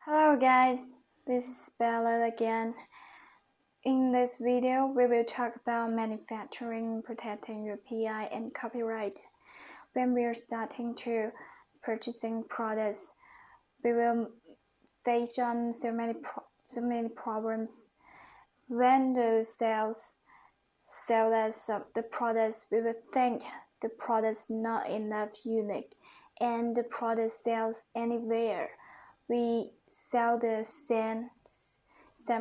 Hello guys, this is Bella again. In this video, we will talk about manufacturing, protecting your PI and copyright. When we are starting to purchasing products, we will face on so many problems. When the sales sell us the products, we will think the product's not enough unique, and the product sells anywhere. We sell the same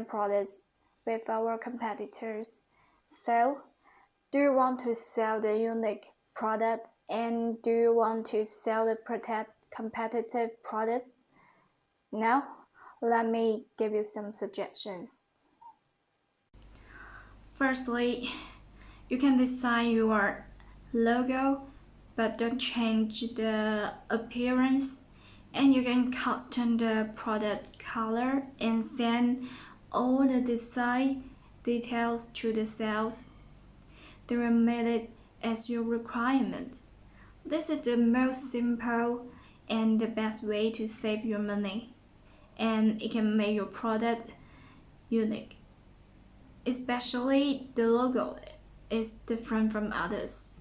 products with our competitors. So, do you want to sell the unique product, and do you want to sell the competitive products? Now, let me give you some suggestions. Firstly, you can design your logo, but don't change the appearance. And you can custom the product color and send all the design details to the sales. They will make it as your requirement. This is the most simple and the best way to save your money, and it can make your product unique. Especially the logo is different from others.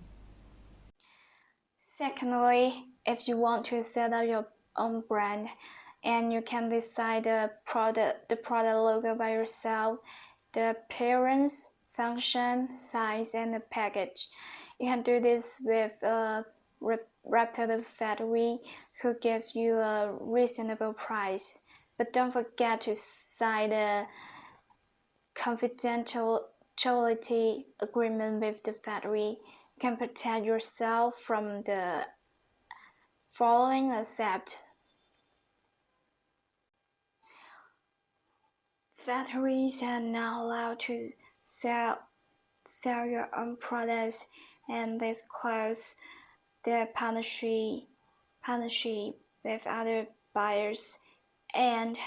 Secondly, if you want to set up your own brand, and you can decide the product logo by yourself, the appearance, function, size, and the package. You can do this with a reputable factory who gives you a reasonable price. But don't forget to sign a confidentiality agreement with the factory. You can protect yourself from the following accept. Factories are not allowed to sell your own products and disclose their partnership with other buyers, and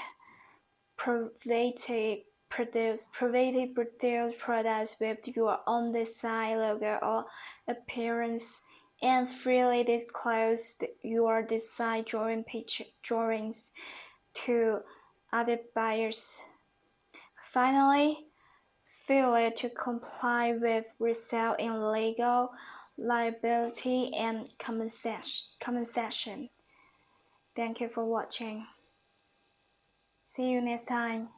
privately produce products with your own design, logo, or appearance, and freely disclose your design drawings to other buyers. Finally, failure to comply with result in legal liability and compensation. Thank you for watching. See you next time.